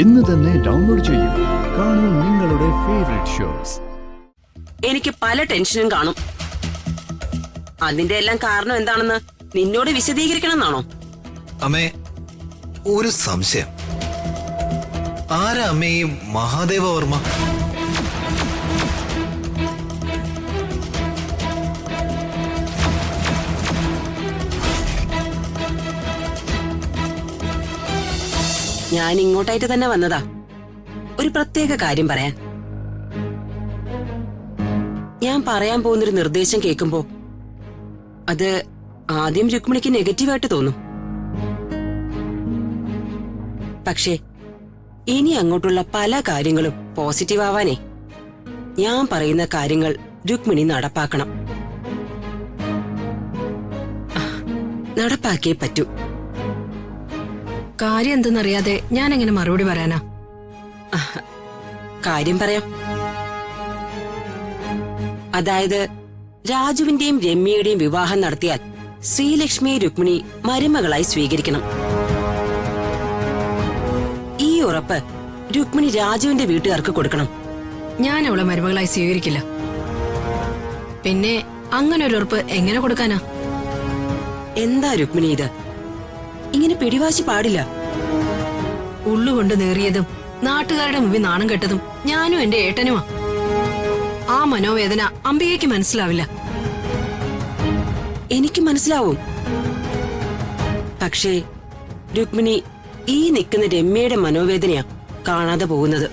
ഇന്ന് തന്നെ ഡൗൺലോഡ് ചെയ്യൂ. കാണൂ നിങ്ങളുടെ ഫേവറേറ്റ് ഷോസ്. എനിക്ക് പല ടെൻഷനും കാണും. അതിന്റെ എല്ലാം കാരണം എന്താണെന്ന് നിന്നോട് വിശദീകരിക്കണം എന്നാണോ? അമ്മേ, ഒരു സംശയം. ആരാ അമ്മേ ഈ മഹാദേവ വർമ്മ? ഞാൻ ഇങ്ങോട്ടായിട്ട് തന്നെ വന്നതാ, ഒരു പ്രത്യേക കാര്യം പറയാൻ. ഞാൻ പറയാൻ പോകുന്നൊരു നിർദ്ദേശം കേൾക്കുമ്പോ അത് ആദ്യം രുക്മിണിക്ക് നെഗറ്റീവായിട്ട് തോന്നും. പക്ഷേ ഇനി അങ്ങോട്ടുള്ള പല കാര്യങ്ങളും പോസിറ്റീവ് ആവാനേ ഞാൻ പറയുന്ന കാര്യങ്ങൾ രുക്മിണി നടപ്പാക്കണം. നടപ്പാക്കിയേ പറ്റൂ. കാര്യം എന്തെന്നറിയാതെ ഞാൻ എങ്ങനെ മറുപടി പറയാനാ? കാര്യം പറയാം. അതായത് രാജുവിന്റെയും രമ്യയുടെയും വിവാഹം നടത്തിയാൽ ശ്രീലക്ഷ്മിയെ രുക്മിണി മരുമകളായി സ്വീകരിക്കണം. ഈ ഉറപ്പ് രുക്മിണി രാജുവിന്റെ വീട്ടുകാർക്ക് കൊടുക്കണം. ഞാൻ അവളെ മരുമകളായി സ്വീകരിക്കില്ല. പിന്നെ അങ്ങനെ ഒരു ഉറപ്പ് എങ്ങനെ കൊടുക്കാനാ? എന്താ രുക്മിണി ഇത്? ഇങ്ങനെ പിടിവാശി പാടില്ല. ഉള്ളുകൊണ്ട് നേറിയതും നാട്ടുകാരുടെ മുമ്പിൽ നാണം കെട്ടതും ഞാനും എന്റെ ഏട്ടനുമാ. ആ മനോവേദന അംബികയ്ക്ക് മനസ്സിലാവില്ല. എനിക്ക് മനസ്സിലാവും. പക്ഷേ രുക്മിണി ഈ നിൽക്കുന്ന രമ്യയുടെ മനോവേദനയാ കാണാതെ പോകുന്നത്.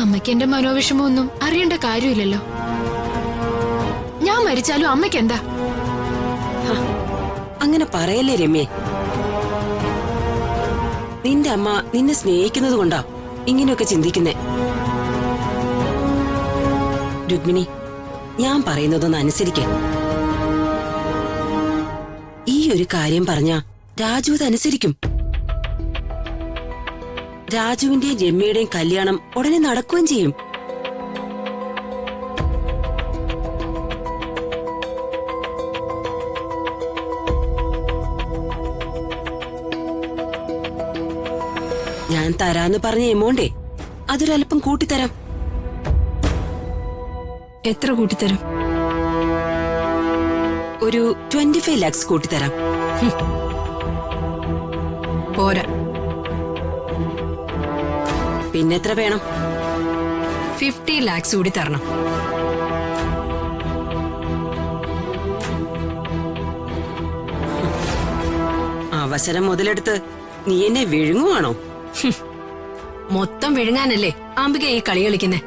അമ്മയ്ക്ക് എന്റെ മനോവിഷമൊന്നും അറിയേണ്ട കാര്യമില്ലല്ലോ. ഞാൻ മരിച്ചാലും അമ്മയ്ക്ക് എന്താ? അങ്ങനെ പറയല്ലേ രമ്യേ. നിന്റെ അമ്മ നിന്നെ സ്നേഹിക്കുന്നത് കൊണ്ടാ ഇങ്ങനെയൊക്കെ ചിന്തിക്കുന്നേ. രുക്മിണി, ഞാൻ പറയുന്നതൊന്ന് അനുസരിക്കേ. ഈ ഒരു കാര്യം പറഞ്ഞാ രാജു അതനുസരിക്കും. രാജുവിന്റെയും രമ്യയുടെയും കല്യാണം ഉടനെ നടക്കുകയും ചെയ്യും. ഞാൻ തരാന്ന് പറഞ്ഞ എമൗണ്ടേ അതൊരല്പം കൂട്ടിത്തരാം. എത്ര കൂട്ടിത്തരും? ഒരു 25 lakhs കൂട്ടിത്തരാം. പോരാ. പിന്നെത്ര വേണം? 50 lakhs കൂടി തരണം. അവസരം മുതലെടുത്ത് നീ എന്നെ വിഴുങ്ങുവാണോ? മൊത്തം വിഴുങ്ങാനല്ലേ അംബിക ഈ കളി കളിക്കുന്നേ?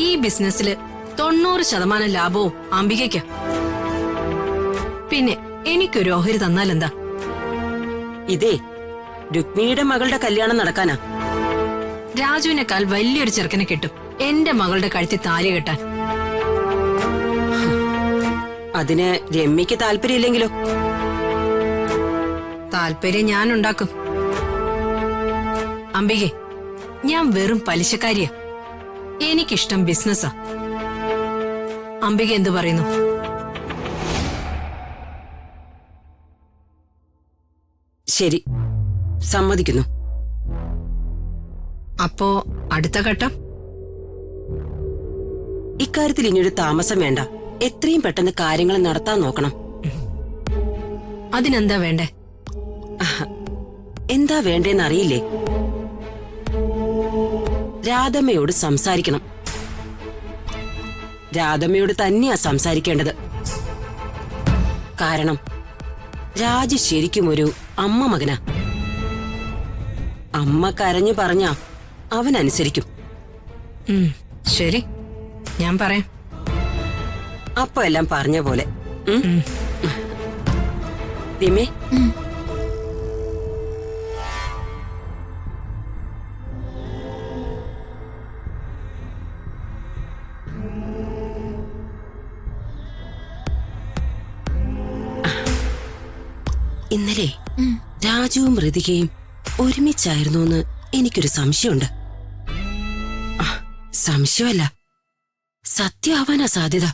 ഈ ബിസിനസ്സില് 90% ലാഭവും അംബികയ്ക്കാ. പിന്നെ എനിക്കൊരു ഓഹരി തന്നാലെന്താ? ഇതേ രുക്മിണിയുടെ മകളുടെ കല്യാണം നടക്കാനാ. രാജുവിനേക്കാൾ വലിയൊരു ചെറുക്കനെ കിട്ടും എന്റെ മകളുടെ കഴുത്തിൽ താലി കെട്ടാൻ. അതിന് രമ്യക്ക് താല്പര്യമില്ലെങ്കിലോ? താല്പര്യം ഞാൻ ഉണ്ടാക്കും. അംബികെ, ഞാൻ വെറും പലിശക്കാരിയാ. എനിക്കിഷ്ടം ബിസിനസ്സാ. അംബിക എന്തു പറയുന്നു? ശരി, സമ്മതിക്കുന്നു. അപ്പോ അടുത്ത ഘട്ടം? ഇക്കാര്യത്തിൽ ഇനിയൊരു താമസം വേണ്ട. എത്രയും പെട്ടെന്ന് കാര്യങ്ങൾ നടത്താൻ നോക്കണം. അതിനെന്താ വേണ്ടേ? എന്താ വേണ്ടേന്ന് അറിയില്ലേ? രാധമ്മയോട് സംസാരിക്കണം. രാധമ്മയോട് തന്നെയാ സംസാരിക്കേണ്ടത്. കാരണം രാജു ശരിക്കും ഒരു അമ്മ മകനാ. അമ്മ കരഞ്ഞു പറഞ്ഞാ അവൻ അനുസരിക്കും. ശരി, ഞാൻ പറയാം. അപ്പൊ എല്ലാം പറഞ്ഞ പോലെ. രമ്യേ, ഇന്നലെ രാജുവും ഋതികയും ഒരുമിച്ചായിരുന്നു എന്ന് എനിക്കൊരു സംശയമുണ്ട്. സംശയമല്ല, സത്യമാവാനാ സാധ്യത.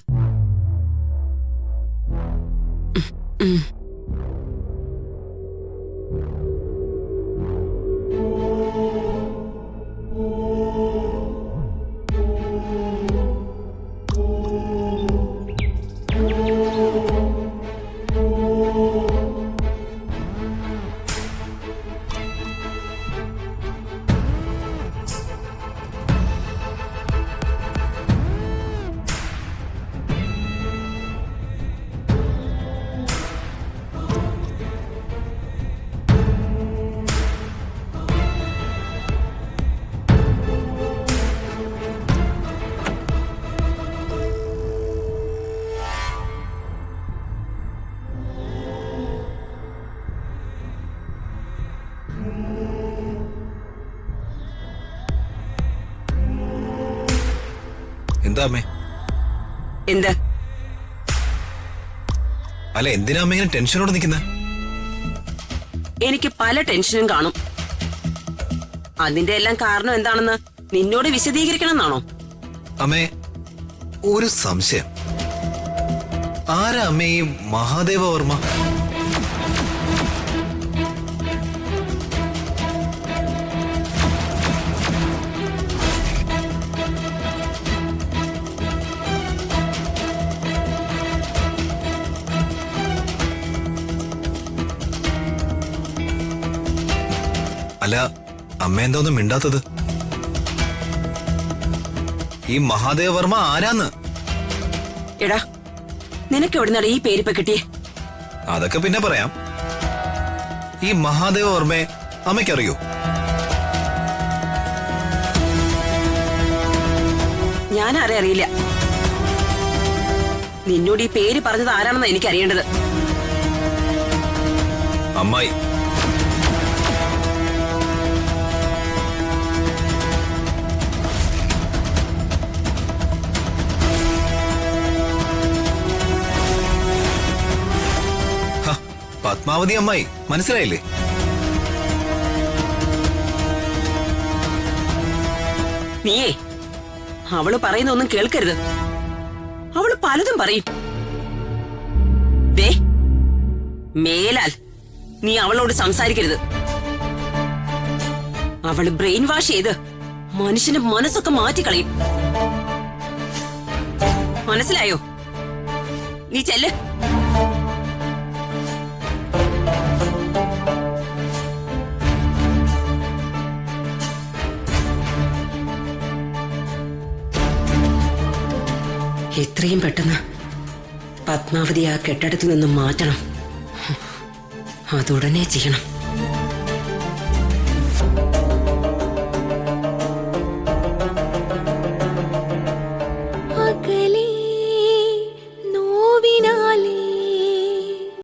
എന്താ അമ്മേ? എന്ത്? അല്ല, എന്തിനാ അമ്മ ഇങ്ങനെ ടെൻഷനോടെ നിൽക്കുന്നത്? എനിക്ക് പല ടെൻഷനും കാണും. അതിന്റെ എല്ലാം കാരണം എന്താണെന്ന് നിന്നോട് വിശദീകരിക്കണം എന്നാണോ? അമ്മേ, ഒരു സംശയം. ആരാ അമ്മേ ഈ മഹാദേവ വർമ്മ? അല്ല, അമ്മ എന്താ ഒന്നും മിണ്ടാത്തത്? ഈ മഹാദേവ വർമ്മ ആരാന്ന്? എടാ, നിനക്ക് എവിടുന്നാണ് ഈ പേരിപ്പ കിട്ടിയേ? അതൊക്കെ പിന്നെ പറയാം. ഈ മഹാദേവ വർമ്മയെ അമ്മയ്ക്കറിയോ? ഞാൻ അറിയില്ല. നിന്നോട് ഈ പേര് പറഞ്ഞത് ആരാണെന്ന് എനിക്കറിയേണ്ടത്. അമ്മായി. പത്മാവതി അമ്മായി, മനസ്സിലായില്ലേ? നീയേ അവള് പറയുന്നൊന്നും കേൾക്കരുത്. അവള് പലതും പറയും. ദേ, മേലാൽ നീ അവളോട് സംസാരിക്കരുത്. അവള് ബ്രെയിൻ വാഷ് ചെയ്ത് മനുഷ്യന്റെ മനസ്സൊക്കെ മാറ്റിക്കളയും. മനസ്സിലായോ? നീ ചെല്ല്. എത്രയും പെട്ടെന്ന് പത്മാവതി ആ കെട്ടിടത്തിൽ നിന്നും മാറ്റണം. അതുടനെ ചെയ്യണം.